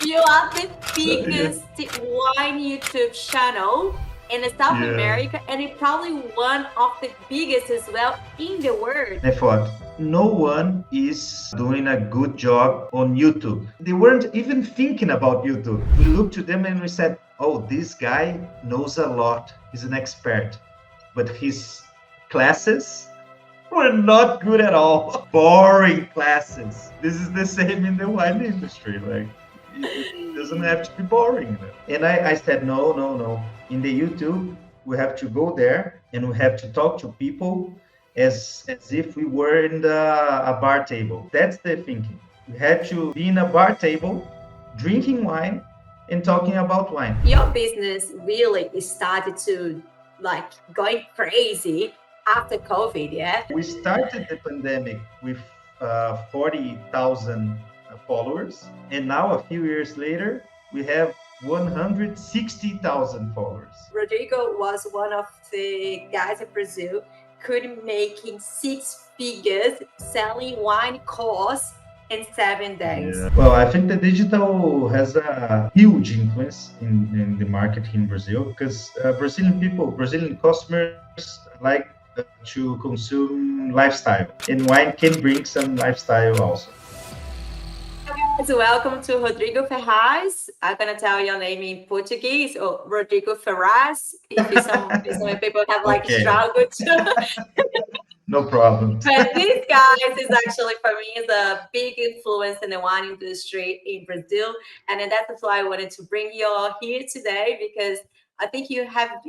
You are the biggest wine YouTube channel in South America, and it's probably one of the biggest as well in the world. I thought, no one is doing a good job on YouTube. They weren't even thinking about YouTube. We looked to them and we said, oh, this guy knows a lot. He's an expert. But his classes were not good at all. Boring classes. This is the same in the wine industry. Like, it doesn't have to be boring. And I said, no. In the YouTube, we have to go there and we have to talk to people as if we were in a bar table. That's the thinking. We had to be in a bar table, drinking wine and talking about wine. Your business really started to like going crazy after COVID, yeah? We started the pandemic with 40,000 followers, and now a few years later, we have 160,000 followers. Rodrigo was one of the guys in Brazil could making 6 figures selling wine course in 7 days. Yeah. Well, I think the digital has a huge influence in the market in Brazil because Brazilian customers like to consume lifestyle, and wine can bring some lifestyle also. So welcome to Rodrigo Ferraz. I'm gonna tell your name in Portuguese, or Rodrigo Ferraz. If some people have like struggled to. No problem. But this guy is actually, for me, is a big influence in the wine industry in Brazil, and then that's why I wanted to bring you all here today, because I think you have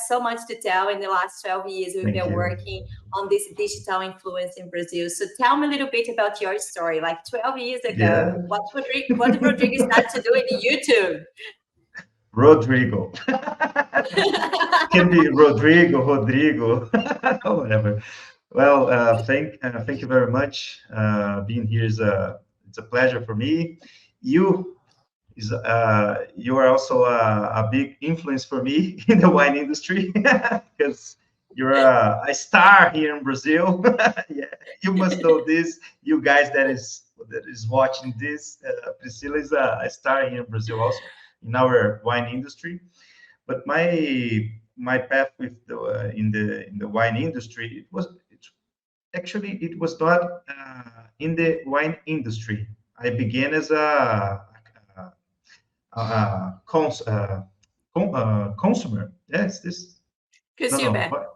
so much to tell. In the last 12 years, we've been working on this digital influence in Brazil. So tell me a little bit about your story. Like 12 years ago, what did Rodrigo start to do in YouTube? Rodrigo. Can be Rodrigo, whatever. Well, thank you very much. Being here it's a pleasure for me. You are also a big influence for me in the wine industry because you're a star here in Brazil. Yeah, you must know this. You guys that is watching this, Priscilla is a star here in Brazil also in our wine industry. But my path with in the wine industry, it was not in the wine industry. I began as a consumer. Yes, this consumer. No.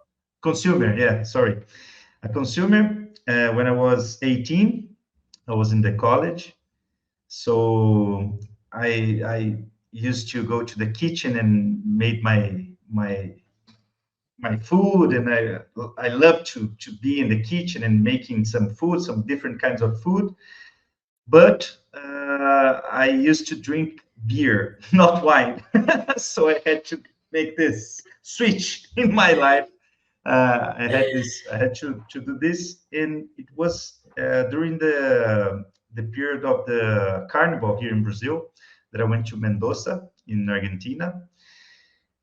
Consumer. Yeah, sorry, a consumer. When I was 18, I was in the college, so I used to go to the kitchen and made my food, and I love to be in the kitchen and making some food, some different kinds of food. But I used to drink beer, not wine. So I had to make this switch in my life. I had to do this, and it was during the period of the carnival here in Brazil that I went to Mendoza in Argentina,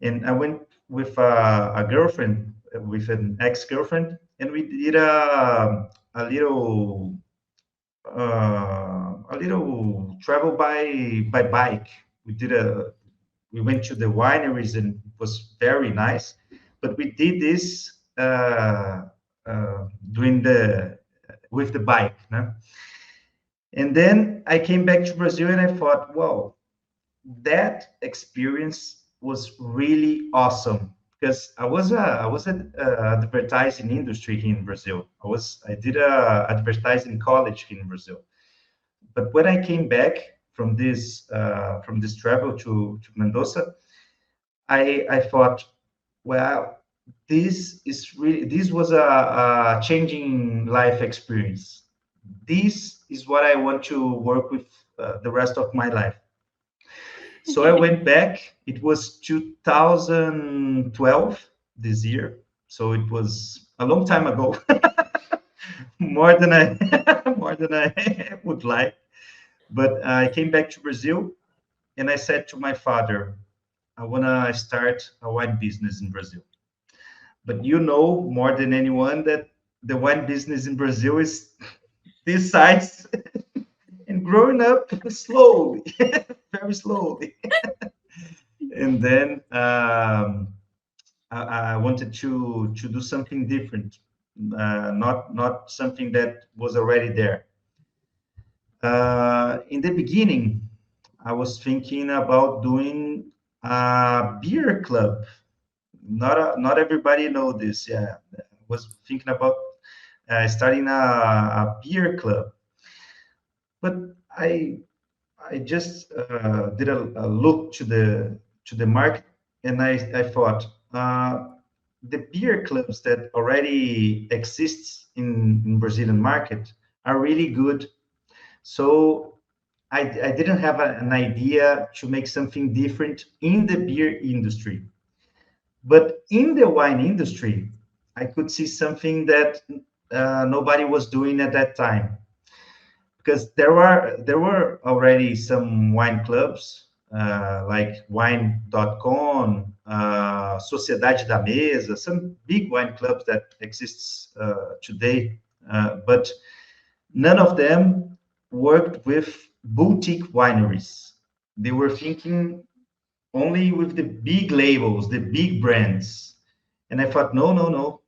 and I went with a girlfriend, with an ex-girlfriend, and we did a little travel by bike. We went to the wineries and it was very nice, but we did this with the bike, no? And then I came back to Brazil and I thought, well, that experience was really awesome because I was an advertising industry here in Brazil. I did a advertising college here in Brazil. But when I came back from this travel to Mendoza, I thought, well, this was a changing life experience. This is what I want to work with the rest of my life. So I went back. It was 2012 this year. So it was a long time ago, more than I would like. But I came back to Brazil and I said to my father, I want to start a wine business in Brazil. But you know more than anyone that the wine business in Brazil is this size and growing up slowly, very slowly. And then I wanted to do something different, not something that was already there. In the beginning, I was thinking about doing a beer club. Not everybody know this. Yeah, I was thinking about starting a beer club, but I I just did a look to the market, and I thought the beer clubs that already exists in Brazilian market are really good. So I didn't have an idea to make something different in the beer industry, but in the wine industry, I could see something that nobody was doing at that time, because there were already some wine clubs like wine.com, Sociedade da Mesa, some big wine clubs that exists today, but none of them worked with boutique wineries. They were thinking only with the big labels, the big brands. And I thought, no, no, no.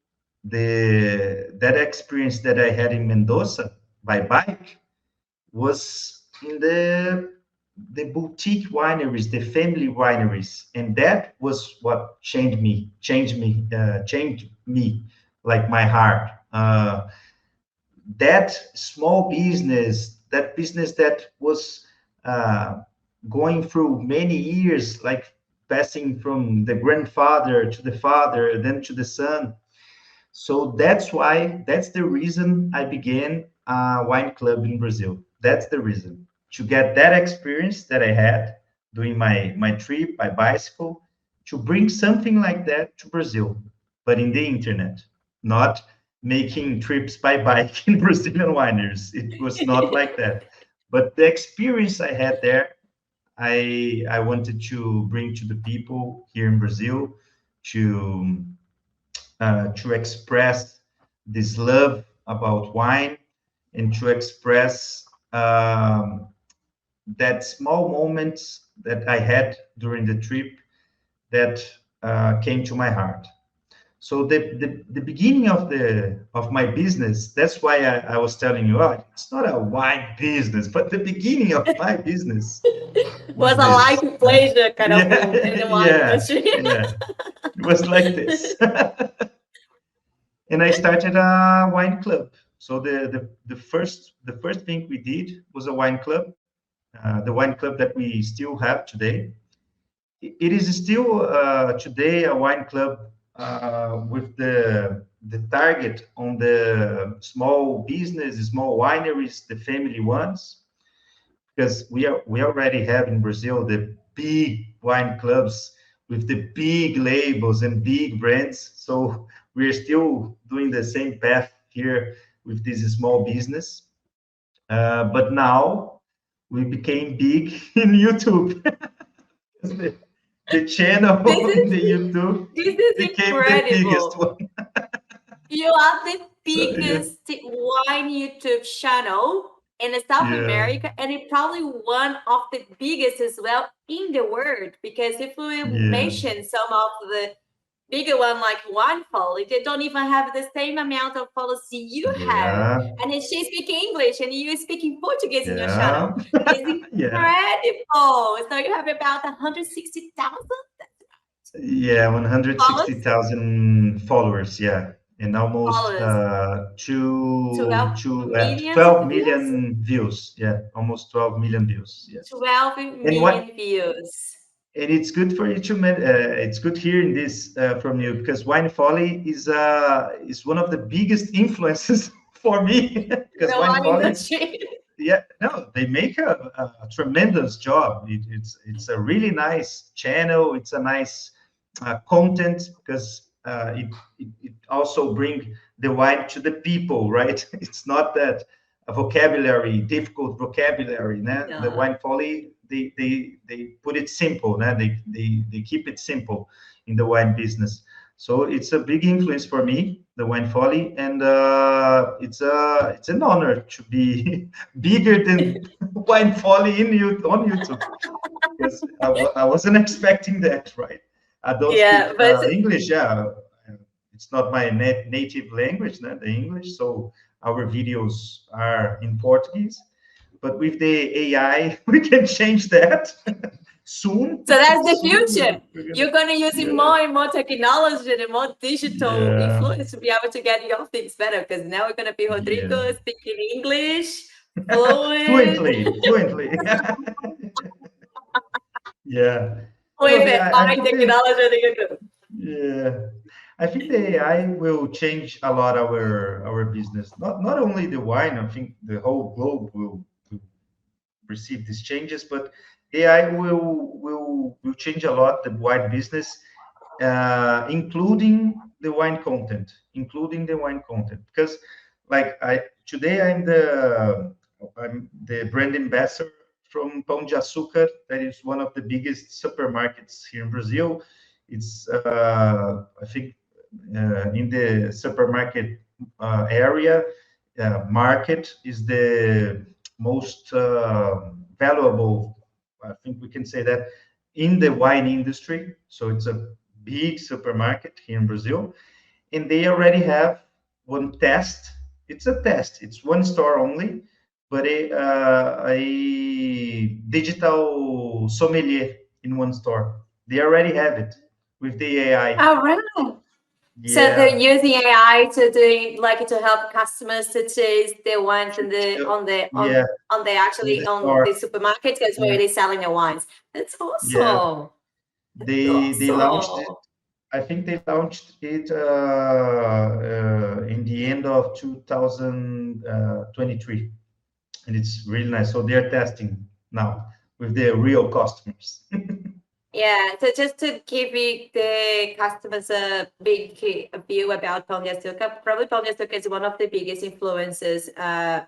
That experience that I had in Mendoza by bike was in the boutique wineries, the family wineries, and that was what changed me, like my heart. That small business, that business that was uh, going through many years, like passing from the grandfather to the father, then to the son. So that's the reason I began a wine club in Brazil. That's the reason, to get that experience that I had doing my trip by bicycle, to bring something like that to Brazil, but in the internet, not making trips by bike in Brazilian wineries. It was not like that. But the experience I had there, I wanted to bring to the people here in Brazil, to to express this love about wine, and to express that small moments that I had during the trip that came to my heart. So the beginning of my business, that's why I was telling you, oh, it's not a wine business, but the beginning of my business Was was a this. life pleasure kind of move in Yeah, the wine yeah, industry. yeah. It was like this. And I started a wine club. So the first thing we did was a wine club, the wine club that we still have today. It is still today a wine club with the target on the small business, small wineries, the family ones, because we already have in Brazil the big wine clubs with the big labels and big brands. So we're still doing the same path here with this small business. But now we became big in YouTube. the, the This channel in the is YouTube this is became the biggest incredible. one. You are the So yeah, biggest wine YouTube channel in South yeah, America, and it probably one of the biggest as well in the world. Because if we yeah, mention some of the bigger one like Wine Folly, they don't even have the same amount of followers you have. yeah, And then she speak English and you speaking Portuguese in your channel. yeah, It's yeah. incredible. So you have about 160,000 Yeah, followers, 160,000 followers, yeah, and almost followers, 12 views. million views, yeah, almost 12 million views, yes. 12 And what million views. and it's good for you to it's good hearing this from you, because Wine Folly is one of the biggest influences for me because The Wine wine Folly, industry. yeah, no, they make a tremendous job. It's a really nice channel. It's a nice content, because it also bring the wine to the people, right? It's not that a vocabulary, difficult vocabulary. Né? The Yeah. Wine Folly, they put it simple. Né? They keep it simple in the wine business. So it's a big influence for me, the Wine Folly, and it's an honor to be bigger than Wine Folly on YouTube. because I wasn't expecting that, right? I don't Yeah, speak but English. Yeah, it's not my native language, the English. So our videos are in Portuguese. But with the AI, we can change that soon. so that's the Soon future. we're gonna, You're going to use yeah, more and more technology and more digital yeah, influence to be able to get your things better. Because now we're going to be yeah. Rodrigo speaking English fluent Fluently. Yeah. with Look, the I high think technology that you do. yeah, I think the AI will change a lot our business. Not only the wine. I think the whole globe will receive these changes, but AI will change a lot the wine business, including the wine content. Because, like I today, I'm the brand ambassador from Pão de Açúcar. That is one of the biggest supermarkets here in Brazil. It's I think in the supermarket area, market is the most valuable. I think we can say that in the wine industry. So it's a big supermarket here in Brazil, and they already have one test. It's a test. It's one store only, but a digital sommelier in one store. They already have it with the AI. Oh, right. So they're Yeah, using AI to do like to help customers to choose the wines and the yeah, on the in actually the on store. the supermarkets that's where Yeah, they're selling the wines. That's yeah. awesome. That's They launched it. awesome. I think they launched it in the end of 2023, and it's really nice. So they're testing now with their real customers. Yeah, so just to give you the customers a big view about Pão de Açúcar, probably Pão de Açúcar is one of the biggest influencers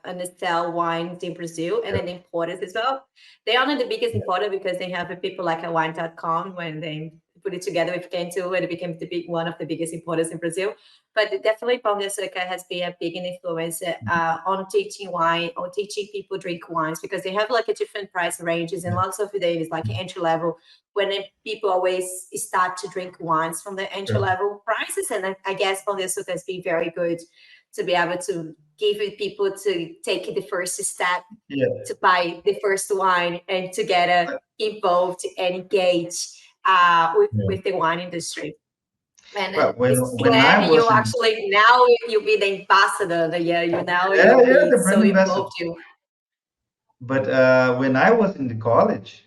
on the sell wines in Brazil and Yeah, then importers as well. They are not the biggest importer because they have people like a wine.com when they put it together with Cantu and it became the big one of the biggest importers in Brazil. But definitely Pão de Açúcar has been a big influencer on teaching wine or teaching people drink wines because they have like a different price ranges and yeah, lots of it is like entry level when people always start to drink wines from the entry sure. level prices. And I guess Pão de Açúcar has been very good to be able to give people to take the first step Yeah. to buy the first wine and to get involved and engage Yeah. with the wine industry. And Well, it's when I glad you was in actually now you'll be the ambassador. Yeah, you now yeah, you'll yeah, be the so brand ambassador. involved. You But when I was in the college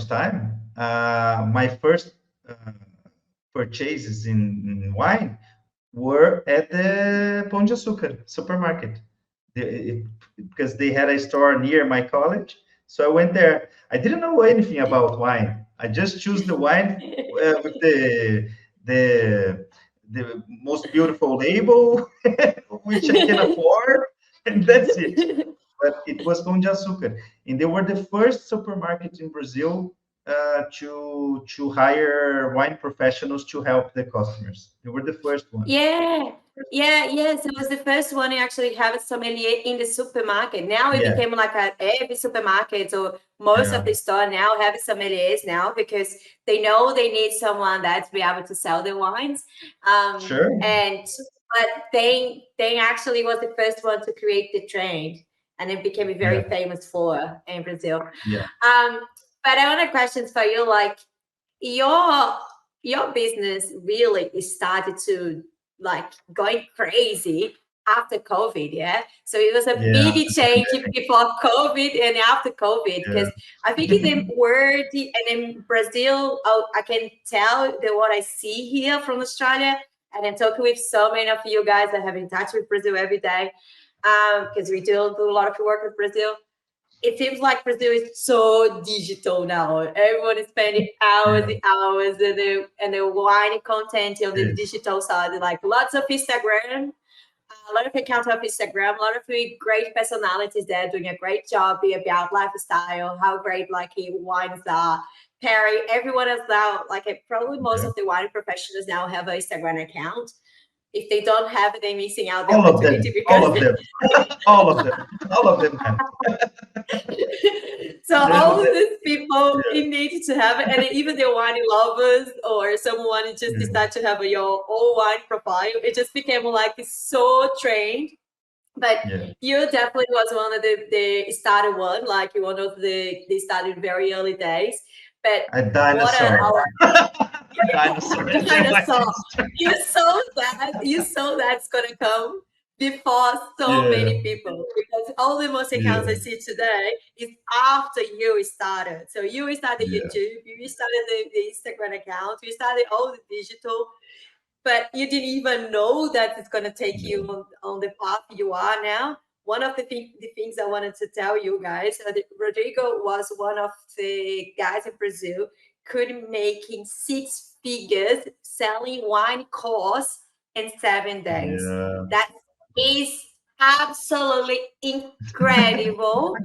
time, my first uh, purchases in wine were at the Pão de Açúcar supermarket. Because they had a store near my college. So I went there. I didn't know anything about wine. I just choose the wine with the the most beautiful label, which I can afford, and that's it. But it was Pão de Açúcar, and they were the first supermarket in Brazil to hire wine professionals to help the customers. They were the first one. Yeah, yes. It was the first one to actually have a sommelier in the supermarket. Now it Yeah, became like every supermarket or most of yeah, the store now have sommeliers now because they know they need someone that's be able to sell the wines. sure. And but they actually was the first one to create the trend, and it became very Yeah, famous for in Brazil. yeah, But I want a questions for you, like your your business really started to like going crazy after COVID, yeah. So it was a yeah. big change before COVID and after COVID Yeah, because I think in the word and in Brazil, oh, I can tell that what I see here from Australia, and I'm talking with so many of you guys that have in touch with Brazil every day because we do a lot of work with Brazil. It seems like Brazil is so digital now. Everyone is spending hours yeah. and hours and the wine content on the Yes. digital side. Like lots of Instagram, a lot of accounts of Instagram, a lot of really great personalities there doing a great job about lifestyle, how great like wines are. Perry, everyone is now like probably most Okay. of the wine professionals now have an Instagram account If they don't have it, they're missing out the All of them, opportunity all because of them, all of them, all of them have. so There's, all these people yeah, in need to have it, and even the wine lovers or someone who just yeah, decide to have your own wine profile, it just became like so trained. But yeah. you definitely was one of the started one, like you one of the they started very early days. But A what are dinosaur. our A dinosaur in the wine dinosaur? industry. You saw that's gonna come before so Yeah, many people because all the most accounts I yeah, see today is after you started. So you started yeah, YouTube, you started the Instagram account, you started all the digital, but you didn't even know that it's going to take you yeah. on the path you are now. One of the things I wanted to tell you guys, Rodrigo was one of the guys in Brazil could making 6 figures selling wine course in 7 days. Yeah. That is absolutely incredible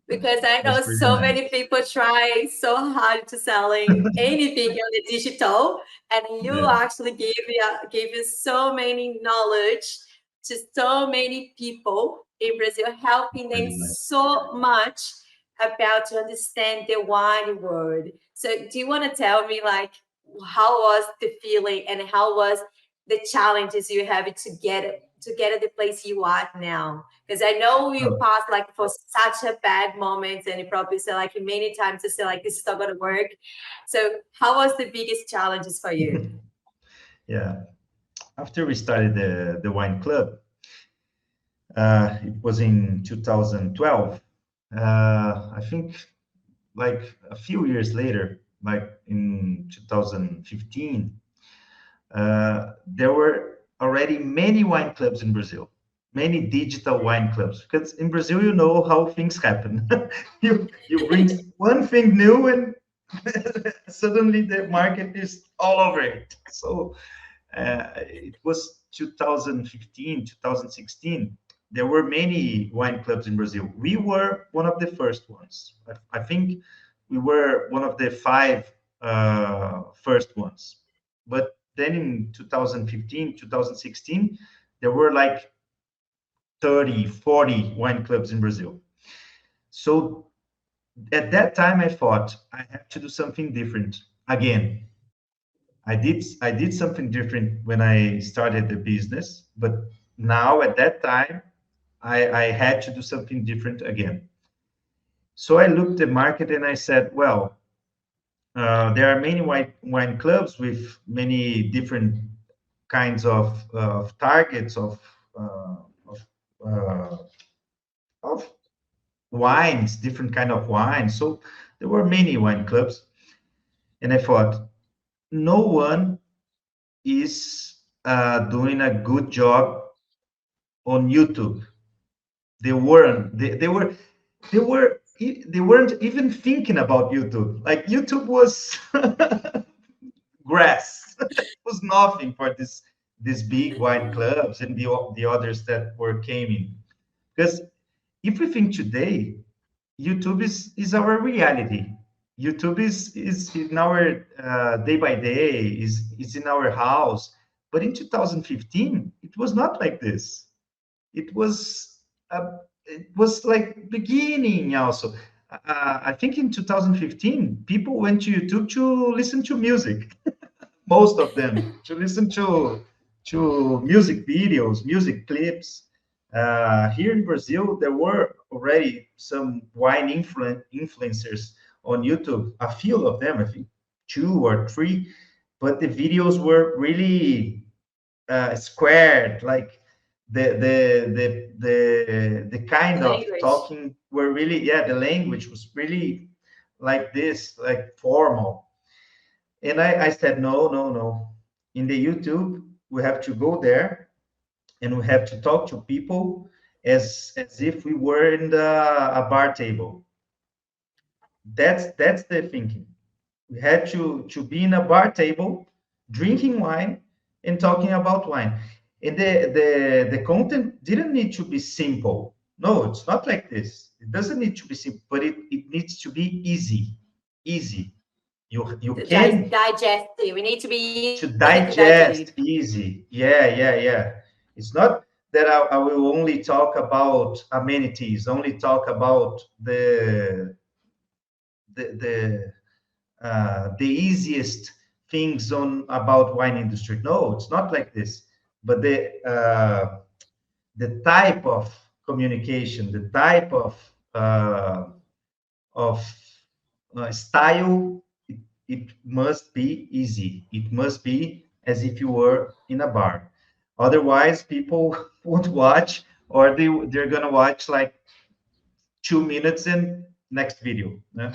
because I know Was really so many nice. people try so hard to selling anything on the digital, and you Yeah, actually give you so many knowledge to so many people in Brazil, helping them really nice. so much about to understand the wine world. So, do you want to tell me like how was the feeling and how was the challenges you have to get at the place you are now? Because I know you Oh, passed like for such a bad moment, and you probably said like many times to say like this is not gonna work. So how was the biggest challenges for you? yeah. After we started the wine club, it was in 2012. I think like a few years later, like in 2015, there were already many wine clubs in Brazil, many digital wine clubs. Because in Brazil, you know how things happen. You bring one thing new, and suddenly the market is all over it. So it was 2015, 2016. There were many wine clubs in Brazil. We were one of the first ones. I think we were one of the five first ones. But then in 2015, 2016, there were like 30, 40 wine clubs in Brazil. So at that time, I thought I have to do something different again. I did something different when I started the business, but now at that time I had to do something different again. So I looked at the market and I said, well, there are many wine clubs with many different kinds of targets of, uh, of wines, different kind of wines. So there were many wine clubs, and I thought no one is doing a good job on YouTube. They weren't. They weren't even thinking about YouTube. Like YouTube was grass. It was nothing for these big wine clubs and the others that were came in. Because if we think today, YouTube is our reality. YouTube is in our day by day, is in our house. But in 2015, it was not like this. It was it was like beginning also. I think in 2015, people went to YouTube to listen to music. Most of them to listen to music videos, music clips. Here in Brazil, there were already some wine influencers on YouTube. A few of them, I think, two or three, but the videos were really squared, like the The kind of language. talking were really, yeah, the language was really like this, like formal. And I said, no, no, no. In the YouTube, we have to go there and we have to talk to people as if we were in a bar table. That's the thinking. We had to be in a bar table, drinking wine and talking about wine. And the content didn't need to be simple. No, it's not like this. It doesn't need to be simple, but it needs to be easy. Easy. You To can digest it. We need to be easy to to digest. digest easy. Yeah. It's not that I will only talk about amenities, only talk about the easiest things on about wine industry. No, it's not like this. But the type of communication, the type of style, it must be easy. It must be as if you were in a bar. Otherwise, people won't watch, or they're gonna watch like 2 minutes in next video. Yeah?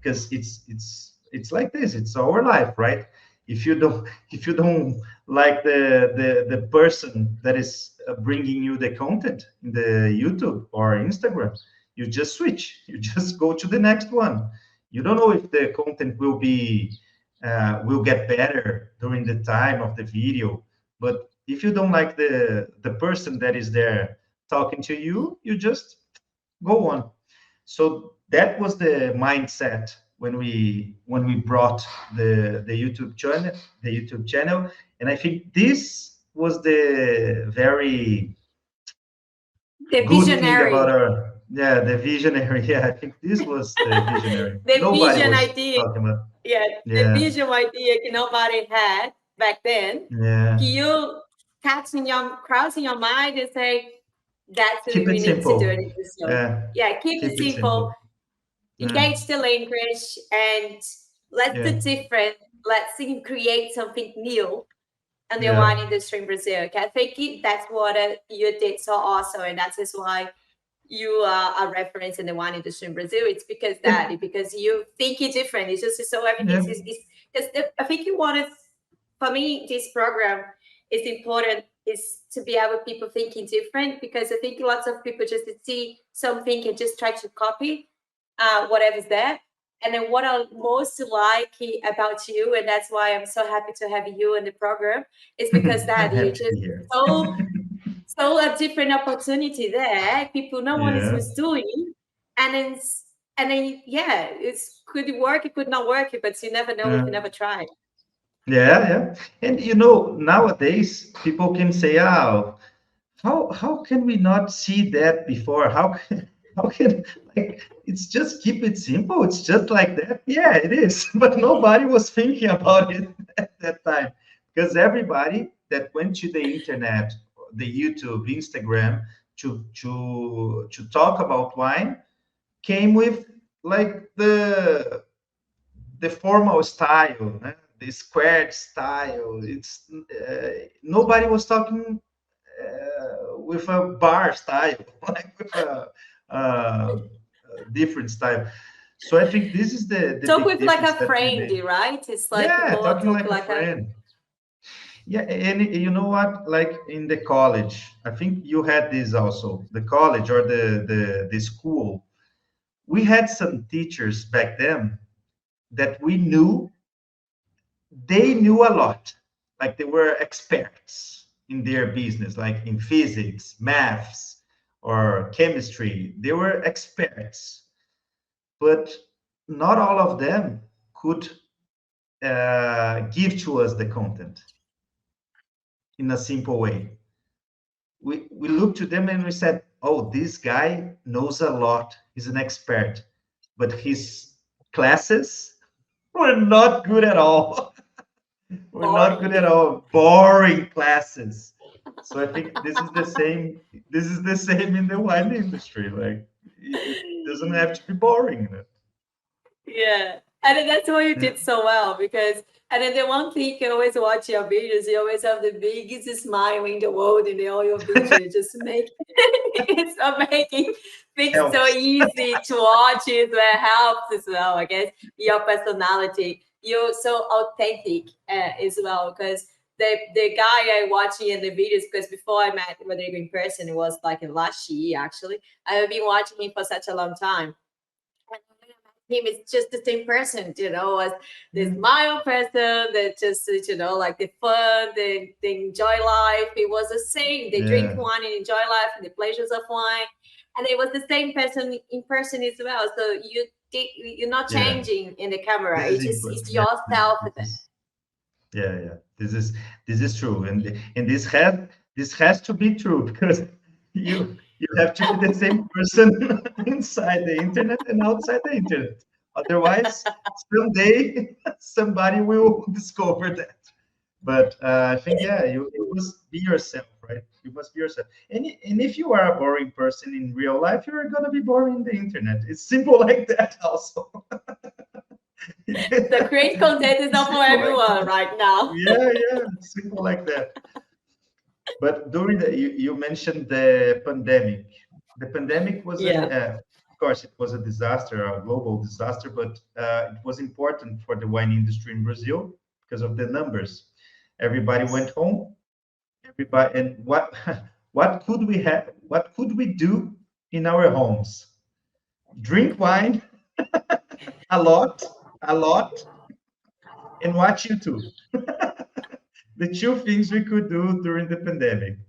Because it's like this. It's our life, right? If you don't like the person that is bringing you the content in the YouTube or Instagram, you just switch. You just go to the next one. You don't know if the content will get better during the time of the video, but if you don't like the person that is there talking to you, you just go on. So that was the mindset when we brought the YouTube channel, and I think this was the very The good thing about visionary, our, yeah, the visionary. Yeah, I think this was the visionary. the Nobody vision was idea. talking about. Yeah, the Yeah, vision idea nobody had back then. yeah. Can you cross in your mind and say, that's what Keep we it need to do in simple. Brazil. Yeah, Yeah, keep it keep it simple, simple. Yeah, engage the language, and let's yeah, do different. Create something new in the yeah. wine industry in Brazil. Okay, I think that's what you did so awesome, and that is why you are a reference in the wine industry in Brazil. It's because you think it different. It's just so everything Yeah. is because I think you wanted, for me, this program is important, is to be able people thinking different, because I think lots of people just see something and just try to copy whatever's there. And then what I most like about you, and that's why I'm so happy to have you in the program, is because I'm that you happy to just be here. so a different opportunity there. People, no one is Yeah. was doing, and then yeah, it's could work, it could not work, but you never know if you Yeah. never try. Yeah. And nowadays people can say, "Oh, how can we not see that before? How can like it's just keep it simple? It's just like that." Yeah, it is. But nobody was thinking about it at that time because everybody that went to the internet, the YouTube, Instagram to talk about wine came with like the formal style, the squared style. It's nobody was talking with a bar style, like with a different style. So I think this is the Talk big with like difference a that we friend, made. right? It's like Yeah, people talking talk like a like a friend. Yeah, and you know what? Like in the college, I think you had this also. The college or the school, we had some teachers back then that we knew they knew a lot, like they were experts in their business, like in physics, maths, or chemistry. They were experts, but not all of them could give to us the content in a simple way. We looked to them and we said, oh, this guy knows a lot, he's an expert, but his classes were not good at all. We're not good boring. at all. Boring classes. So I think this is the same. This is the same in the wine industry. Like it doesn't have to be boring. Yeah. And then that's why you Yeah. did so well, because and then the one thing you can always watch your videos, you always have the biggest smile in the world in all your videos. Just make it's making things so Helps. easy to watch it, that helps as well. I guess your personality, you're so authentic as well, because the guy I watching in the videos, because before I met Rodrigo in person, it was like in last year actually. I have been watching him for such a long time, him is just the same person, as the Yeah. smile person that just, like the fun, they enjoy life. It was the same. They drink Yeah. wine and enjoy life and the pleasures of wine. And it was the same person in person as well. So you're not Yeah, changing in the camera. this is It's important. Yeah, yourself. this is yeah, yeah. This is true, and this has to be true because you have to be the same person inside the internet and outside the internet. Otherwise, someday somebody will discover that. But I think yeah, you must be yourself, right? You must be yourself. And if you are a boring person in real life, you're gonna be boring in the internet. It's simple like that, also. The great content is not for Simple like everyone that. right now. Yeah, yeah, simple like that. But during you mentioned the pandemic. The pandemic was Yeah. of course, it was a disaster, a global disaster, but it was important for the wine industry in Brazil because of the numbers. Everybody went home. Everybody, and what what could we have? What could we do in our homes? Drink wine a lot, a lot, and watch YouTube. The two things we could do during the pandemic. I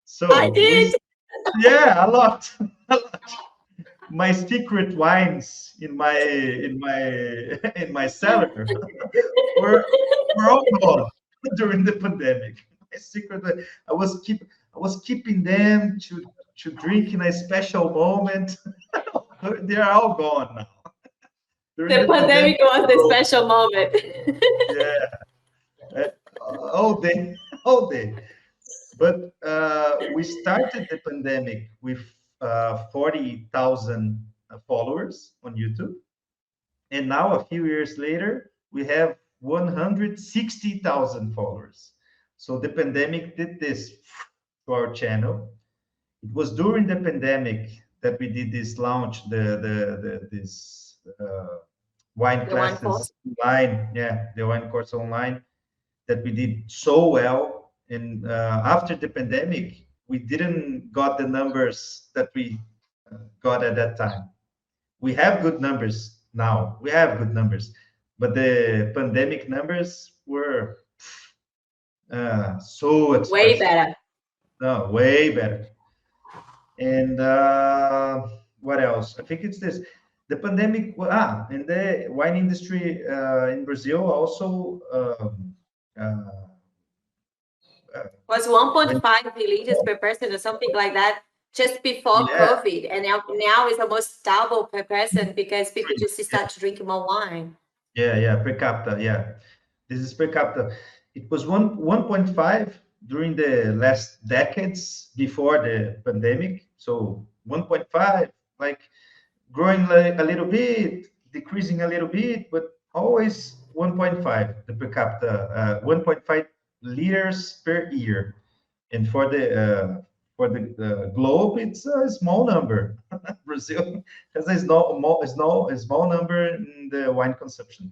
So we, did. yeah, a lot, a lot. My secret wines in my cellar were were all gone during the pandemic. My secret, I was keeping them to drink in a special moment. They are all gone now. During The the pandemic, pandemic was the so special moment. yeah, all day, all day. But we started the pandemic with 40,000 followers on YouTube. And now, a few years later, we have 160,000 followers. So the pandemic did this to our channel. It was during the pandemic that we did this launch, this wine The one classes course. online. Yeah, the wine course online that we did so well. And after the pandemic, we didn't got the numbers that we got at that time. We have good numbers now. We have good numbers, but the pandemic numbers were so Way expressive. better. No, way better. And what else? I think it's this. The pandemic, and the wine industry in Brazil also uh, Was went, 1.5 liters per person or something like that just before yeah, COVID. And now it's almost double per person because people drink, just start to drink more wine. yeah, per capita, yeah. This is per capita. It was 1.5 during the last decades before the pandemic. So 1.5, like growing like a little bit, decreasing a little bit, but always 1.5 the per capita, 1.5 liters per year. And for the globe, it's a small number. Brazil has a small number in the wine consumption.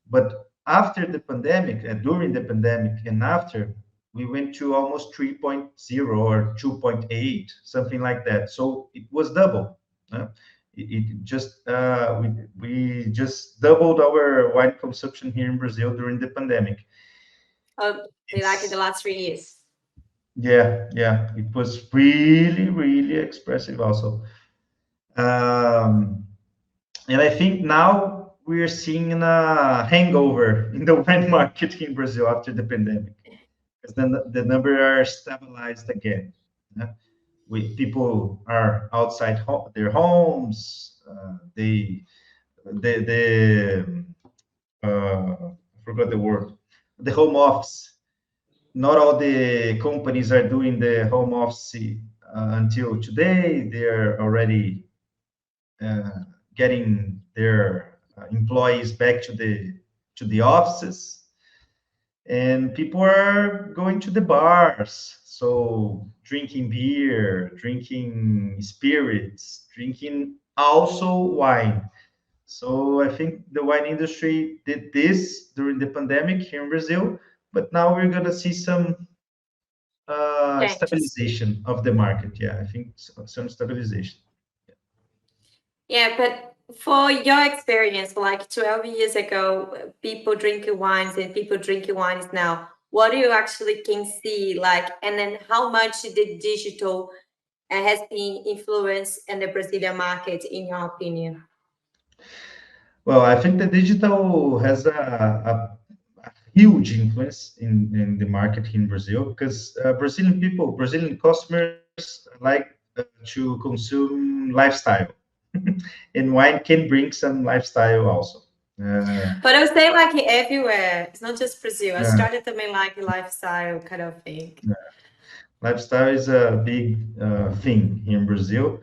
But after the pandemic, during the pandemic, and after, we went to almost 3.0 or 2.8, something like that. So it was double. uh, it just we just doubled our wine consumption here in Brazil during the pandemic. Oh, like in the It's last 3 years. Yeah, yeah, it was really, really expressive also. Um, and I think now we're seeing a hangover in the wine market in Brazil after the pandemic, because then the number are stabilized again. Yeah? People are outside their homes. I forgot the word. The home office. Not all the companies are doing the home office until today. They're already uh, getting their employees back to the offices, and people are going to the bars, so drinking beer, drinking spirits, drinking also wine. So I think the wine industry did this during the pandemic here in Brazil, but now we're going to see some Changes. stabilization of the market. Yeah, I think some stabilization. Yeah, but for your experience, like 12 years ago, people drinking wines and people drinking wines now, what do you actually can see? Like, and then how much the digital has been influenced in the Brazilian market, in your opinion? Well, I think the digital has a huge influence in the market in Brazil because Brazilian people, Brazilian customers like to consume lifestyle, and wine can bring some lifestyle also. Uh, But I would say like everywhere. It's not just Brazil. I uh, started to mean like lifestyle kind of thing. Lifestyle is a big thing here in Brazil,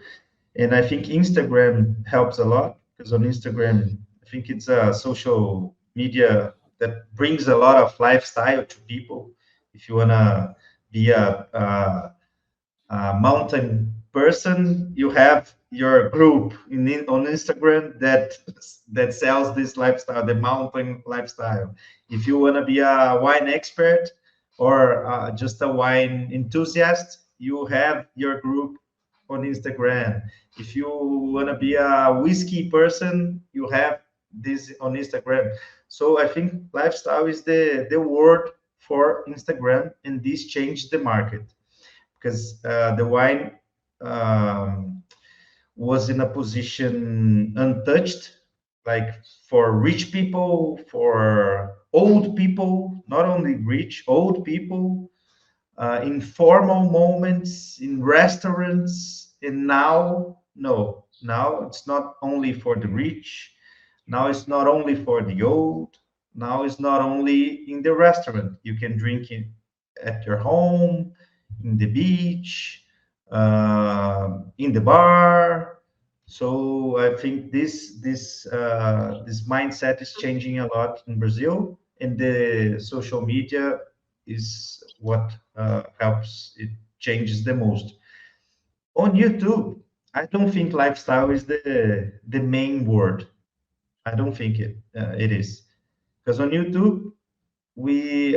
and I think Instagram helps a lot because on Instagram, I think it's a social media that brings a lot of lifestyle to people. If you wanna be a mountain person, you have your group on Instagram that sells this lifestyle, the mountain lifestyle. If you want to be a wine expert or just a wine enthusiast, you have your group on Instagram. If you want to be a whiskey person, you have this on Instagram. So I think lifestyle is the word for Instagram, and this changed the market because the wine was in a position untouched, like for rich people, for old people, not only rich, old people, in formal moments, in restaurants, and now, no, now it's not only for the rich, now it's not only for the old, now it's not only in the restaurant. You can drink it at your home, in the beach, in the bar. So I think this mindset is changing a lot in Brazil, and the social media is what helps it changes the most. On YouTube, I don't think lifestyle is the main word. I don't think it is, because on YouTube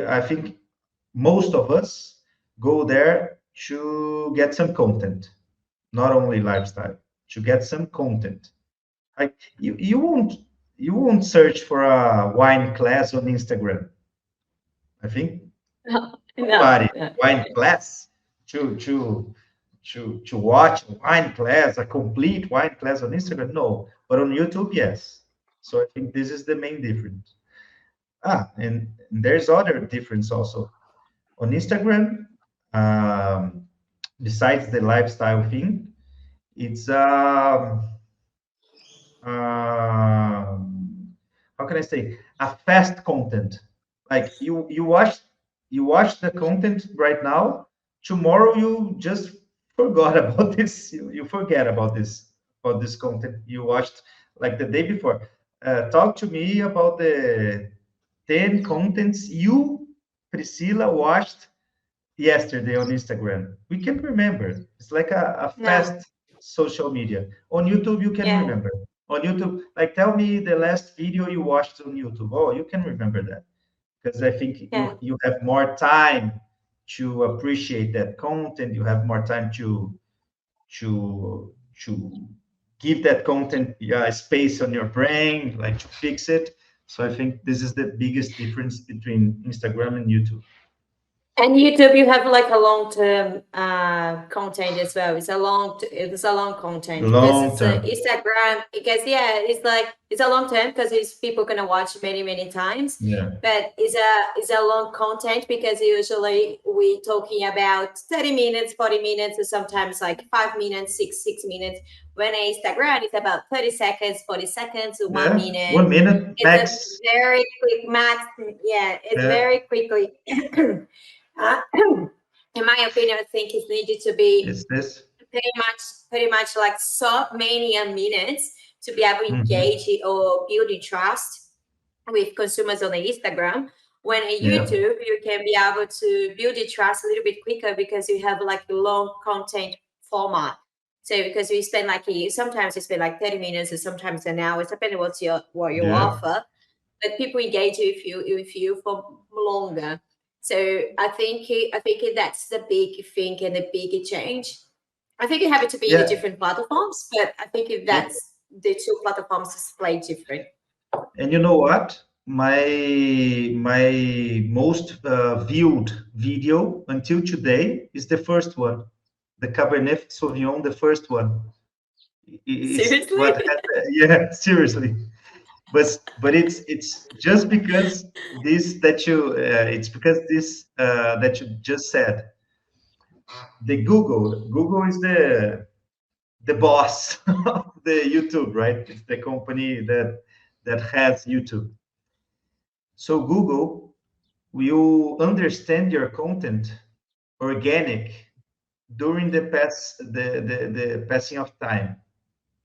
I think most of us go there to get some content, not only lifestyle, to get some content. Like you won't search for a wine class on Instagram. I think No, nobody no. wine class to to to watch a wine class, a complete wine class on Instagram. No, but on YouTube, yes. So I think this is the main difference. And there's other difference also on Instagram. Um, Besides the lifestyle thing, it's how can I say, a fast content. Like you watch the content right now. Tomorrow you just forgot about this. You forget about this content you watched like the day before. Talk to me about the 10 contents you, Priscilla, watched yesterday on Instagram. We can remember. It's like a No. fast social media. On YouTube, you can Yeah. remember. On YouTube, like tell me the last video you watched on YouTube. Oh, you can remember that because I think Yeah. you have more time to appreciate that content. You have more time to give that content space on your brain, like to fix it. So I think this is the biggest difference between Instagram and YouTube. And YouTube, you have like a long-term content as well. It's a long content because Long it's term. Instagram. Because yeah, it's a long term because it's people gonna watch many times. Yeah. But it's a long content because usually we talking about 30 minutes, 40 minutes, or sometimes like 5 minutes, six minutes. When Instagram is about 30 seconds, 40 seconds, to one Yeah, minute. 1 minute It's a max. very quick max. Yeah, it's Yeah, very quickly. Uh, in my opinion, I think it needed to be it's this. pretty much like so many minutes to be able to Mhm. engage or building trust with consumers on the Instagram. When in Yeah, YouTube, you can be able to build the trust a little bit quicker because you have like a long content format. So because we spend sometimes you spend like 30 minutes or sometimes an hour, depending what you yeah, offer, but people engage with you for longer. So I think that's the big thing and the big change. I think it happens to be in the yeah. different platforms, but I think if And, that's the two platforms display different. and you know what? My most viewed video until today is the first one, the Cabernet Sauvignon, the first one. It's Seriously? what yeah, seriously. But it's just because this that you it's because this that you just said. The Google is the boss of the YouTube, right? It's the company that has YouTube. So Google will understand your content organic during the passing of time.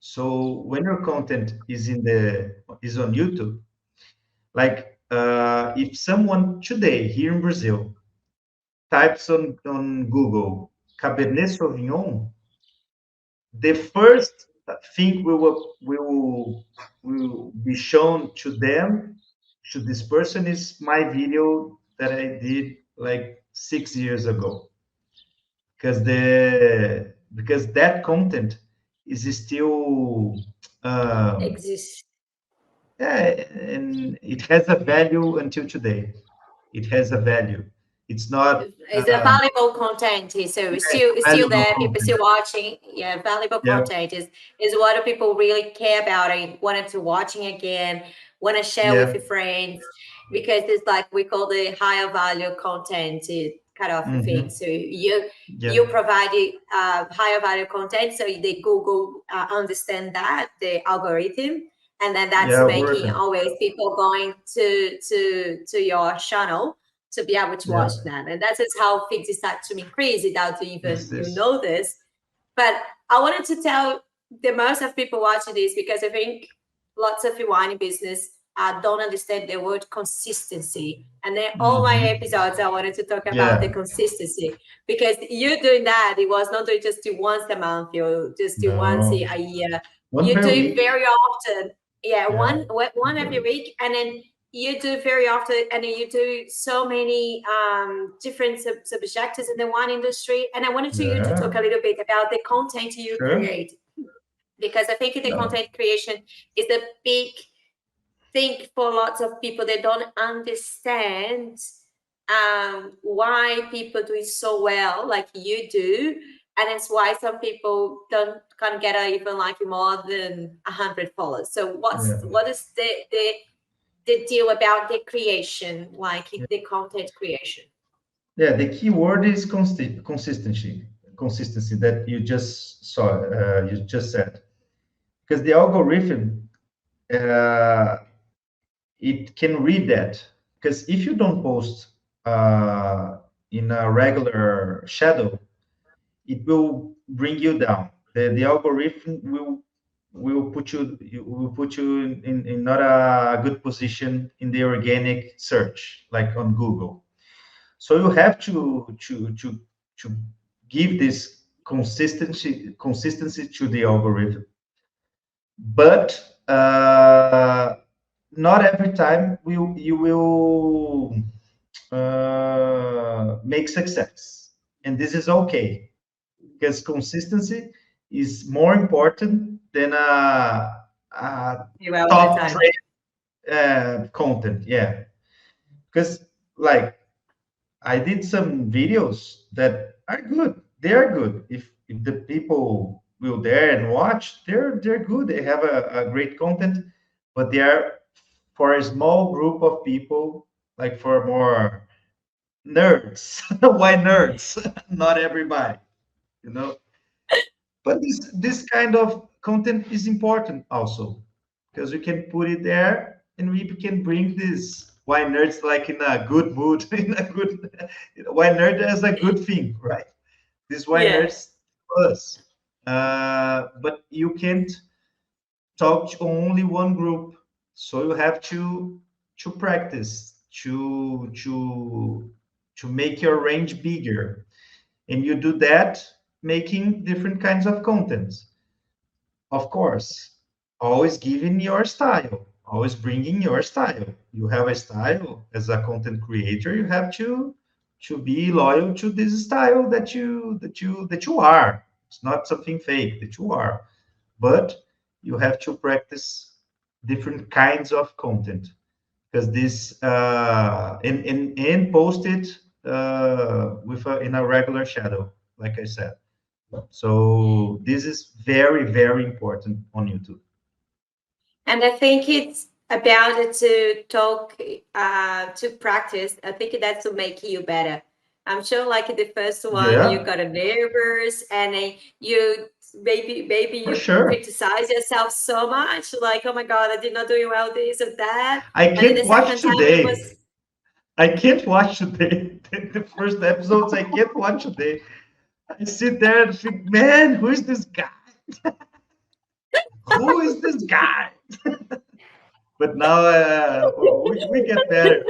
So when your content is on YouTube, like if someone today here in Brazil types on Google Cabernet Sauvignon, the first thing will be shown to them, to this person, is my video that I did like 6 years ago, because that content is still Exists. yeah, and it has a value until today. It has a value. It's not It's a valuable content, so it's still valuable there. People content. still watching. Yeah, valuable Yeah, content is what do people really care about and wanted to watching again, want to share with yeah, your friends, because it's like we call the higher value content kind of a thing. hmm, So yeah, you provide higher value content, so the Google understand that the algorithm, and then that's yeah, making algorithm. always people going to your channel to be able to Yeah, watch that. And that is how things start to increase without even is you this? know this. But I wanted to tell the most of people watching this, because I think lots of you wine business don't understand the word consistency. And then all my Hmm. episodes, I wanted to talk about the Yeah, consistency, because you doing that, it was not doing just do once a month, you just do once no, a year. one You per do it week. very often. Yeah, Yeah, one one per every week. week, and then you do very often, and then you do so many different subjects in the wine industry. And I wanted you to talk Yeah, a little bit about the content you sure. create, because I think the No, content creation is a big thing for lots of people. They don't understand why people do it so well like you do, and it's why some people don't can't get even like more than 100 followers. So yeah, what is the deal about the creation, like yeah, the content creation? yeah. The key word is consistency. Consistency that you just saw. You just said, because the algorithm uh, it can read that. Because if you don't post uh, in a regular shadow, it will bring you down. The algorithm will put you in not a good position in the organic search, like on Google. So you have to give this consistency to the algorithm. But not every time you will make success, and this is okay, because consistency is more important than a You all the top time. trend content. Yeah, because like I did some videos that are good. They are good. If the people will dare and watch, they're good. They have a great content, but they are for a small group of people, like for more nerds. Why nerds? Not everybody, you know. But this kind of content is important also, because we can put it there and we can bring this why nerds like in a good mood, in a good why nerd as a good thing, right? This why Yeah. nerds us. But you can't talk to only one group, so you have to practice to make your range bigger, and you do that making different kinds of content. Of course, always giving your style, always bringing your style. You have a style as a content creator. You have to be loyal to this style that you are. It's not something fake that you are, but you have to practice different kinds of content, because this and post it with in a regular shadow, like I said. So this is very, very important on YouTube. And I think it's about it to talk, to practice. I think that's to make you better. I'm sure, like the first one, you Yeah, got a nervous, and then you maybe for you sure. criticize yourself so much, like, oh my god, I did not do well this or that. I And then the can't watch second time it today. was I can't watch today. The first episodes I can't watch today. I sit there and think, man, who is this guy? Who is this guy? But now we get better.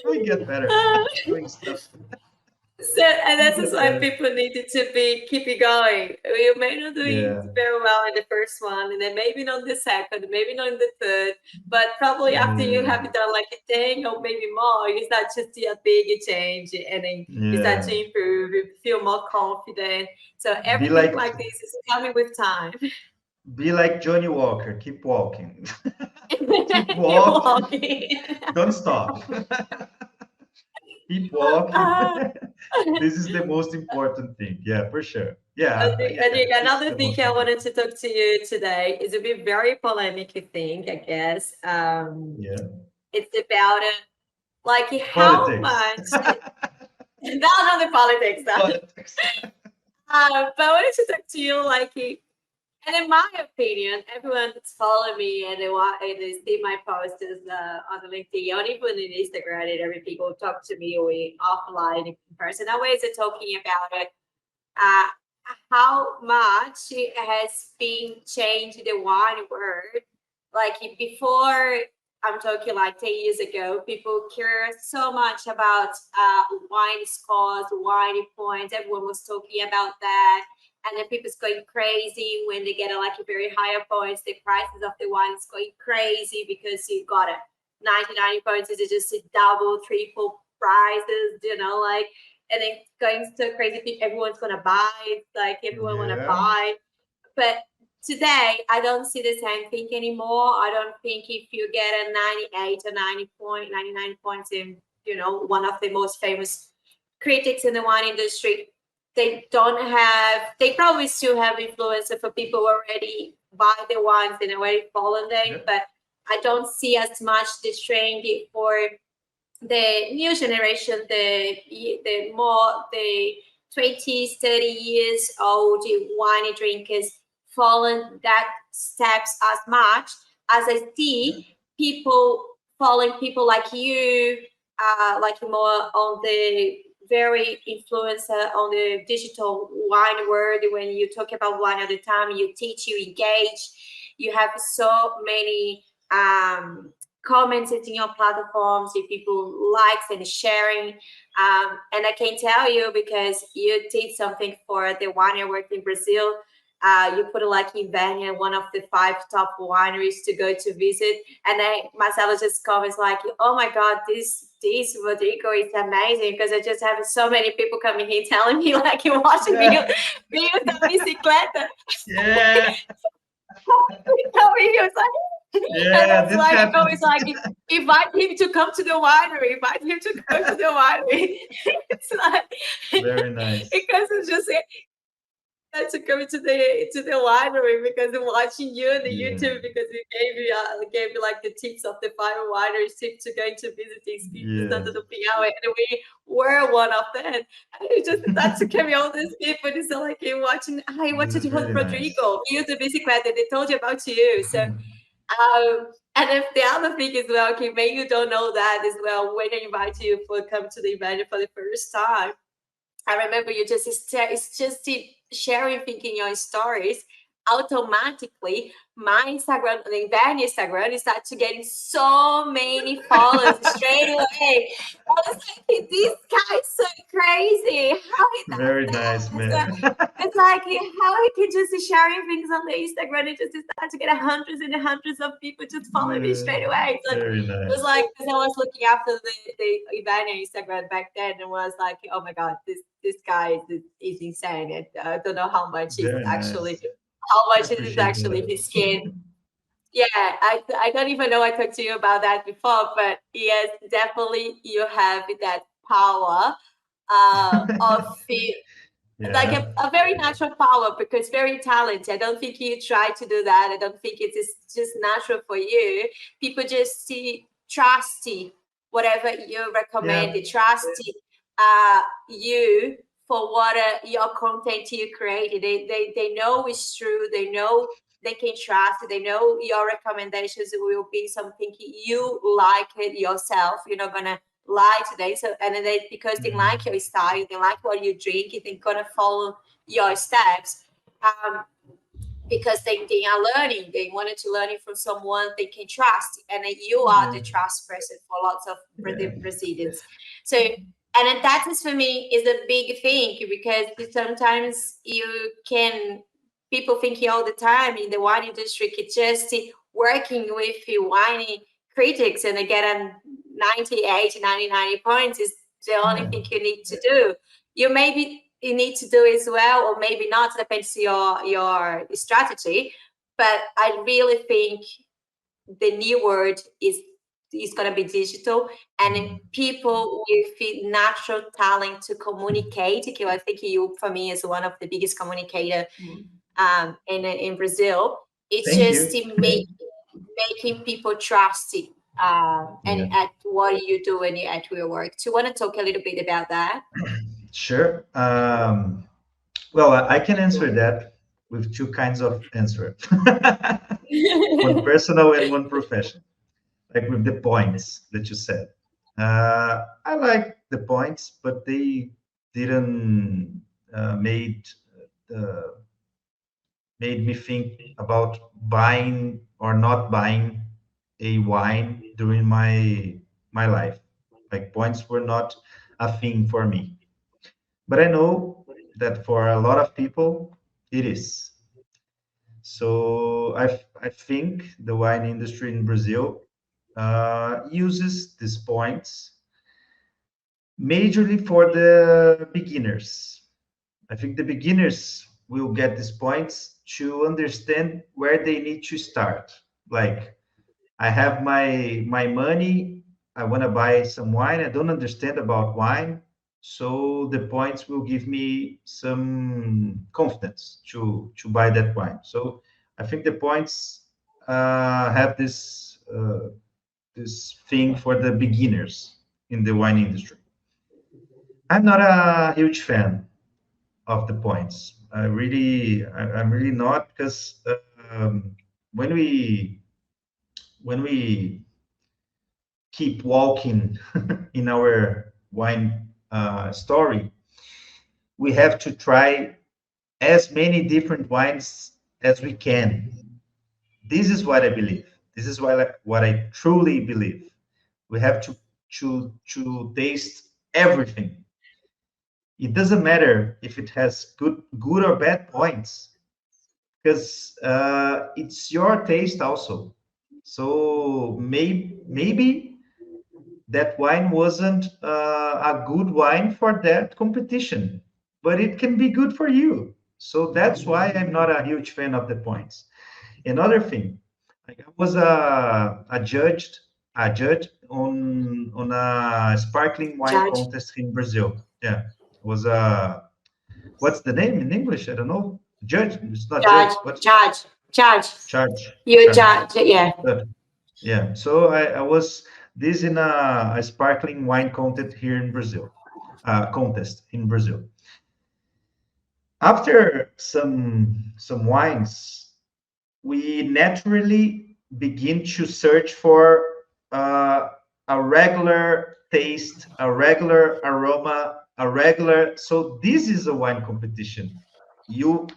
We get better doing stuff. so, and We this is get why better. people needed to be keep it going. You may not doing Yeah. very well in the first one, and then maybe not the second, maybe not in the third, but probably after you Mm, have done like a 10 or maybe more, you start to see a big change, and then you start yeah. to improve, you feel more confident. So Be everything like like this is coming with time. be like Johnny Walker. Keep walking. Keep Keep walking. walking. Don't stop. Keep walking. Uh, This is the most important thing. Yeah, for sure. Yeah, I yeah. think This is another the thing most I important. wanted to talk to you today is a bit very polemic thing, I guess. Yeah. It's about like how Politics. much, not the politics, though. Politics. But I wanted to talk to you like, and in my opinion, everyone that's following me and and they see my posts on the LinkedIn, or even in Instagram, and every people talk to me or offline in person. Always are talking about it, uh, how much it has been changed the wine world. Like before, I'm talking like 10 years ago, people care so much about wine scores, wine points. Everyone was talking about that. And then people's going crazy when they get like a very higher points. The prices of the wine is going crazy because you got it. 99 points is just a double, triple prices, like, and then going so crazy. Everyone's gonna buy. It's like everyone wanna Yeah. buy. But today, I don't see the same thing anymore. I don't think if you get a 98 or 99 points in, one of the most famous critics in the wine industry, they don't have. They probably still have influence for people who already buy the wines and already follow them, Yeah. but I don't see as much this trend for the new generation, the 20s, 30 years old wine drinkers following that steps as much as I Yeah. see people following people like you, like more on the very influencer on the digital wine world. When you talk about wine at the time, you teach, you engage, you have so many comments in your platforms, if people likes and sharing. And I can tell you because you did something for the winery work in Brazil. You put like in Vanya, one of the 5 top wineries to go to visit. And then Marcelo just comments like, oh my God, this Rodrigo is amazing because I just have so many people coming here telling me like you're watching me Yeah. me with the bicicleta. Yeah. He was like, and Yeah. that's This why Nicole is happens. like, invite him to come to the winery, invite him to go to the winery. It's like, Very nice. because it's just to come to the winery because I'm watching you on the Yeah. YouTube because you gave me like the tips of the 5 wineries tips to going to visit these people Yes. under the Piauí, and we were one of them. And it just started to carry all these people. It's like you watching. I This watched is really nice. Rodrigo. He used the bicicleta. They told you about you. So and if the other thing as well, okay, maybe you don't know that as well. When I invite you for come to the event for the first time, I remember you just it's just sharing thinking your stories automatically. My Instagram, the Van Instagram, is start to getting so many followers straight away. I was like, this guy's so crazy. How he does Very nice, that? man. So it's like how he can just be sharing things on the Instagram and just start to get hundreds and hundreds of people just follow me Yeah. straight away. So Very it was nice. like because I was looking after the event on Instagram back then and was like, oh my god, this guy is insane. And I don't know Very nice. how I much it is appreciate actually that. his skin. Yeah, I don't even know I talked to you about that before, but yes, definitely you have that power of it like Yeah. a very natural power because very talented. I don't think you try to do that. I don't think it is just natural for you. People just see trusty whatever you recommend. Yeah. They trusty you for what your content you created. They know it's true. They know they can trust it. They know your recommendations will be something you like it yourself. You're not gonna lie today. So and then they because they like your style, they like what you drink, they're gonna follow your steps. Because they are learning, they wanted to learn it from someone they can trust, and then you are Yeah. the trust person for lots of Yeah. Brazilians. So and then that is for me is a big thing because sometimes you can people thinking all the time in the wine industry it's just working with the wine critics and they get a 98 99 points is the only Yeah. thing you need to do. You maybe you need to do as well, or maybe not, depends your strategy. But I really think the new word is going to be digital, and then people with the natural talent to communicate. Okay, I think you, for me, is one of the biggest communicator in Brazil. It's Thank just you. making people trust it Yeah. and at what you do and at your work. Do you want to talk a little bit about that? Sure. Well, I can answer that with two kinds of answer. One personal and one professional. Like with the points that you said. I like the points, but they didn't uh, made me think about buying or not buying a wine during my life. Like points were not a thing for me. But I know that for a lot of people, it is. So I think the wine industry in Brazil uses these points majorly for the beginners. I think the beginners will get these points to understand where they need to start. Like I have my money, I want to buy some wine. I don't understand about wine, so the points will give me some confidence to buy that wine. So I think the points have this thing for the beginners in the wine industry. I'm not a huge fan of the points. I'm really not because um, when we keep walking in our wine story, we have to try as many different wines as we can. This is what I believe. This is what I truly believe. We have to taste everything. It doesn't matter if it has good or bad points because it's your taste also. So maybe that wine wasn't a good wine for that competition, but it can be good for you. So that's why I'm not a huge fan of the points. Another thing, like I was a judge on a sparkling wine Judge, contest in Brazil. Yeah, it was a what's the name in English? I don't know. Judge. It's not judge. judge, What's judge, judge. charge? You Charge. judge, yeah. But yeah. So I was this in a sparkling wine contest here in Brazil. Contest in Brazil. After some wines, we naturally begin to search for uh, a regular taste, a regular aroma, a regular. So this is a wine competition. You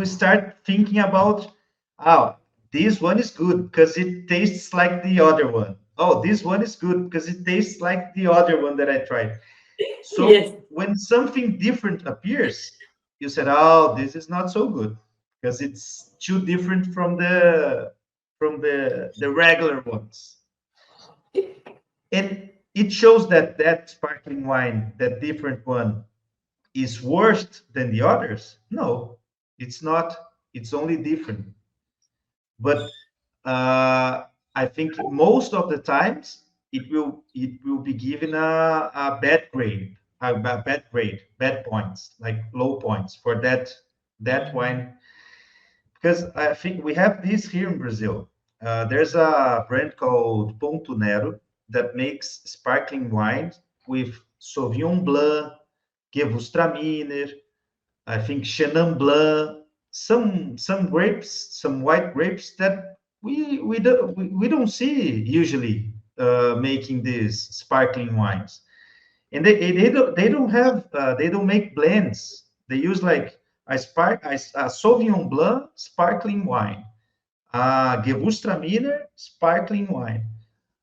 start thinking about, oh, this one is good because it tastes like the other one. Oh, this one is good because it tastes like the other one that I tried. Yes. So when something different appears, you said, "Oh, this is not so good because it's too different from the regular ones." And it shows that that sparkling wine, that different one, is worse than the others. No, it's not. It's only different. But I think most of the times it will be given a bad grade, bad grade, bad points, like low points for that Mhm. wine. Because I think we have this here in Brazil. There's a brand called Ponto Nero that makes sparkling wine with Sauvignon Blanc, Gewürztraminer, I think Chenin Blanc, some grapes, some white grapes that we don't see usually making these sparkling wines. And they don't have they don't make blends. They use like a Sauvignon Blanc sparkling wine, Gewürztraminer sparkling wine.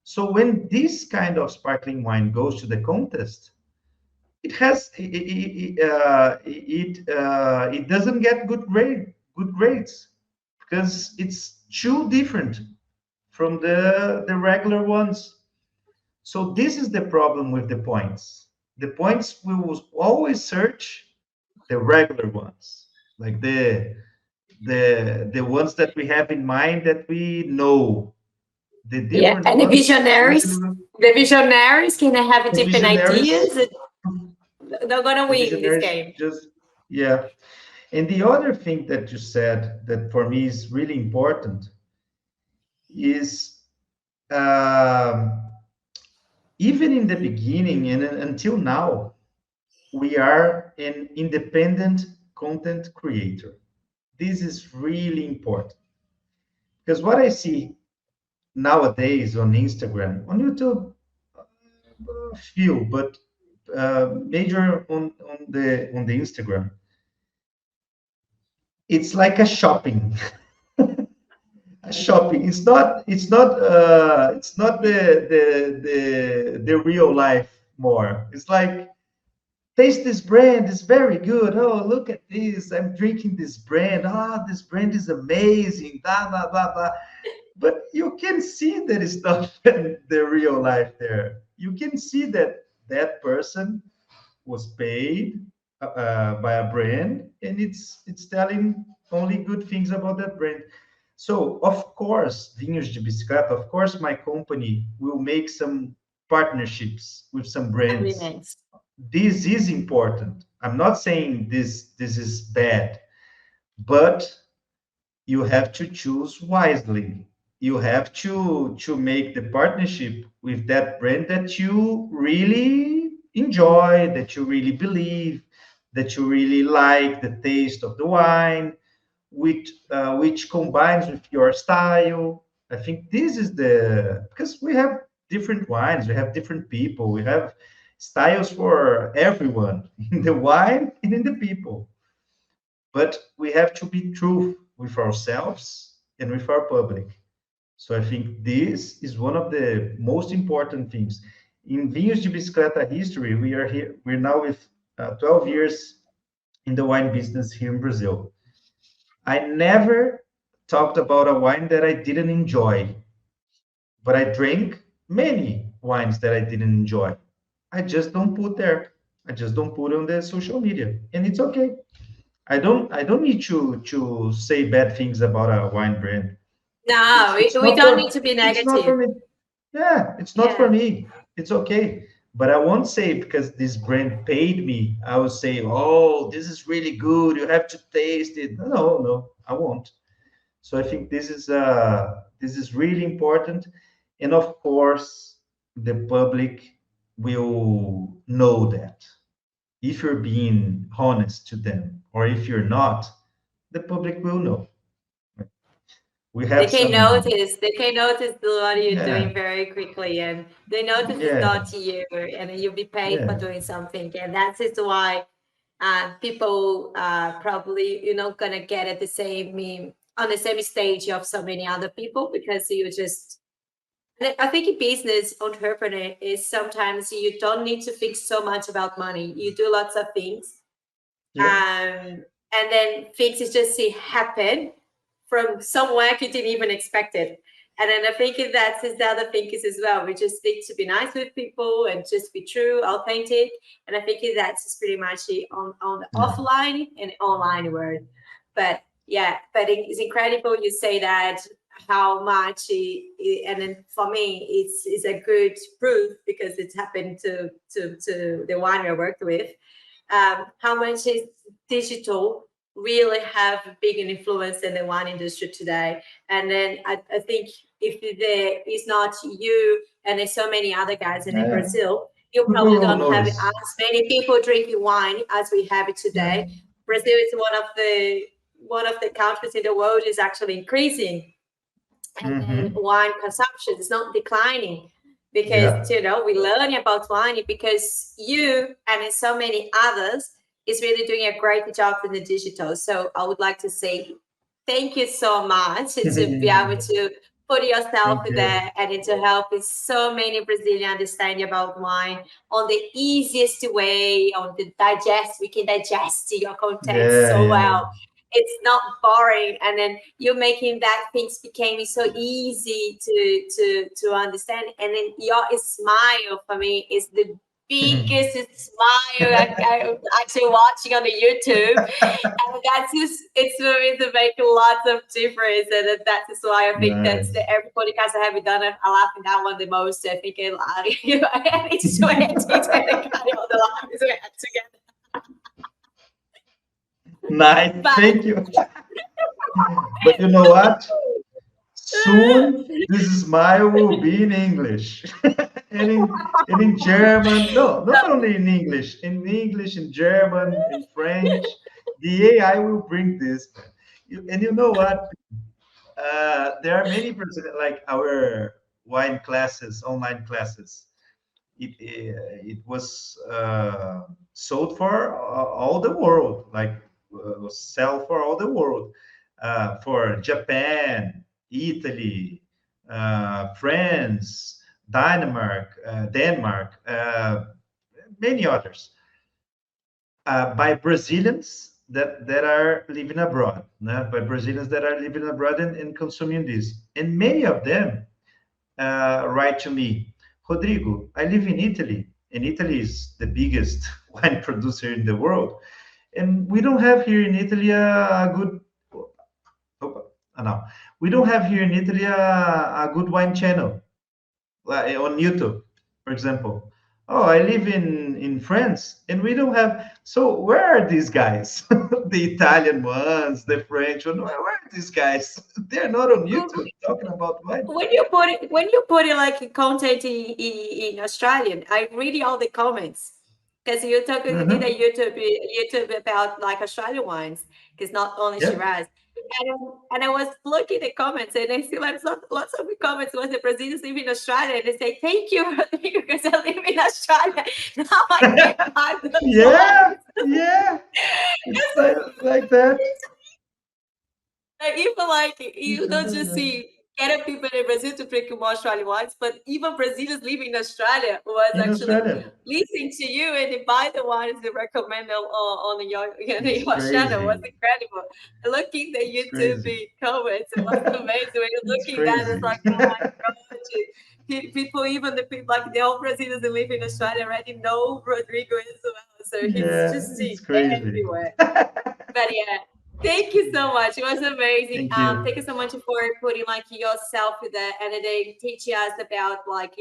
So when this kind of sparkling wine goes to the contest, it doesn't get good grades because it's too different from the regular ones. So this is the problem with the points. The points we will always search the regular ones, like the ones that we have in mind that we know. The Yeah, different and ones usually the visionaries can have the different ideas. visionaries They're gonna the win this visionaries game. just yeah. And the other thing that you said that for me is really important is um, even in the beginning and until now, we are an independent content creator. This is really important because what I see nowadays on Instagram, on YouTube, few, but major on the Instagram, it's like a shopping. Shopping. It's not the real life more. It's like taste this brand, it's very good. Oh, look at this. I'm drinking this brand. Ah, this brand is amazing. Blah blah blah blah. But you can see that it's not the real life there. You can see that that person was paid by a brand, and it's telling only good things about that brand. So of course, Vinhos de Bicicleta, of course, my company will make some partnerships with some brands. Agreements. This is important. I'm not saying this is bad, but you have to choose wisely. You have to make the partnership with that brand that you really enjoy, that you really believe, that you really like the taste of the wine, which combines with your style. I think this is the because we have different wines, we have different people, we have styles for everyone in the wine and in the people. But we have to be true with ourselves and with our public. So I think this is one of the most important things. In Vinhos de Bicicleta history, we are here. We're now with 12 years in the wine business here in Brazil. I never talked about a wine that I didn't enjoy, but I drank many wines that I didn't enjoy. I just don't put there. I just don't put on the social media, and it's okay. I don't need to say bad things about a wine brand. No, It's we not don't need for to be it's not for negative. me. Yeah, it's not for Yeah. me. It's okay. But I won't say because this brand paid me, I will say, oh, this is really good. You have to taste it. No, no, I won't. So I think this is really important. And of course, the public will know that. If you're being honest to them, or if you're not, the public will know. We have some, They can notice what you're doing yeah, very quickly, and they notice it's yeah, not you, and you'll be paid for yeah, doing something. And that is why people probably you're not gonna get at the same on the same stage of so many other people because you just. And I think in business entrepreneur is sometimes you don't need to think so much about money. You do lots of things, yeah, and then things just see happen from somewhere you didn't even expect it. And then I think that's the other thing is as well. We just need to be nice with people and just be true, authentic. And I think that's pretty much it on the yeah, offline and online world. But yeah, but it's incredible you say that. how much and then for me it's a good proof because it's happened to the one I worked with, how much is digital really have a big influence in the wine industry today. And then I think if there is not you and there's so many other guys in Yeah. Brazil, you People probably will don't have notice. as many people drinking wine as we have it Yeah. today. Brazil is one of the countries in the world is actually increasing, and then Hmm. wine consumption is not declining because Yeah. we learn about wine because you and then so many others is really doing a great job in the digital. So I would like to say thank you so much to be able to put yourself Thank you. there and to help with so many Brazilians understanding about wine on the easiest way, on the digest. We can digest your content Yeah, so yeah. well. It's not boring, and then you're making that things became so easy to understand. And then your smile for me is the biggest smile I'm actually watching on the YouTube, and that's just it's for me to make lots of difference. And that's why I think that's Nice. the every podcast I have done. I laugh in that one the most. I think it's sweaty to carry all the laughs we had together. Nice. But Thank you. But you know what? Soon this smile will be in English and in German. No, not only in English, in German, in French. The AI will bring this. And you know what? There are many like our wine classes, online classes. It was sold for all the world, like sell for all the world, for Japan, Italy, France, Denmark, many others, by Brazilians that are living abroad, by Brazilians that are living abroad and consuming this, and many of them write to me, Rodrigo, I live in Italy, and Italy is the biggest wine producer in the world. And we don't have here in Italy a good, no, we don't have here in Italy a good wine channel like on YouTube, for example. Oh, I live in France, and we don't have. So where are these guys? The Italian ones, the French ones. Where are these guys? They're not on YouTube talking about wine. when you put it like content in Australian, I read all the comments because you did a Mhm. YouTube about like Australian wines because not only Yeah. Shiraz. And I was looking at the comments and I see like lots of the comments was the Brazilians live in Australia and they say thank you Rodrigo because I live in Australia. Now I can buy those Yeah, wines. yeah. It's like that. Like, even like It's you just don't like just that. see Arab people in Brazil to drink more Australian wines, but even Brazilians living in Australia was In actually Australia, listening to you and they buy the wines they recommend on your it's your channel. It was crazy. incredible. Looking the It's YouTube crazy. comments, it was amazing. When you're It's looking that, it's crazy. like, oh my god, people, even the people like the old Brazilians that live in Australia already know Rodrigo as well. So he's Yeah, just it's crazy. everywhere. But yeah, thank you so much. It was amazing. Thank you. Thank you so much for putting like yourself with that and then teaching us about like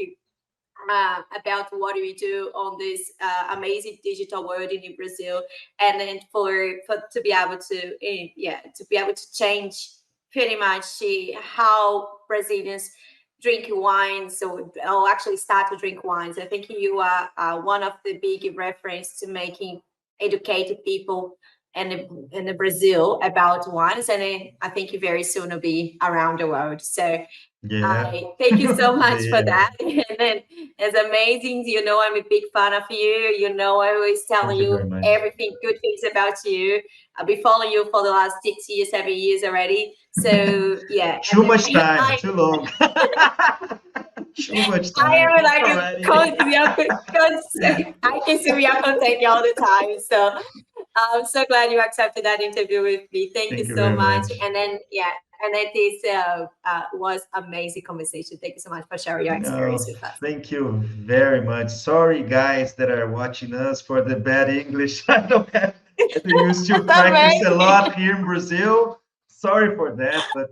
about what we do on this amazing digital world in Brazil, and then for to be able to to be able to change pretty much how Brazilians drink wines or actually start to drink wines. I think you are one of the big reference to making educated people in the Brazil about wines, and then I think you very soon will be around the world. So Yeah. I thank you so much for Yeah. that. And then it's amazing. I'm a big fan of you. I always telling Thank you you very much. everything good things about you. I've been following you for the last 6 years, 7 years already. So yeah, Too and much time, I too long. Too much I time am like a already. constant, I consume your content all the time. So I'm so glad you accepted that interview with me. Thank you Thank you so very much. much. And then, yeah, and it is was amazing conversation. Thank you so much for sharing your No, experience with us. thank you very much. Sorry, guys, that are watching us for the bad English. I don't have. I think you still That's practice a lot amazing. here in Brazil. Sorry for that, but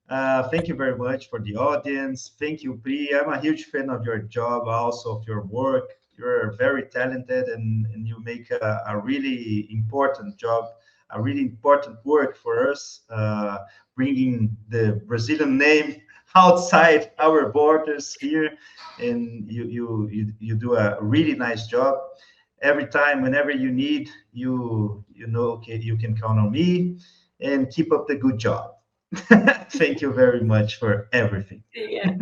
Thank you very much for the audience. Thank you, Pri. I'm a huge fan of your job, also of your work. You're very talented, and you make a really important job, a really important work for us, bringing the Brazilian name outside our borders here. And you do a really nice job. Every time, whenever you need, you know, okay, you can count on me, and keep up the good job. Thank you very much for everything. Yeah.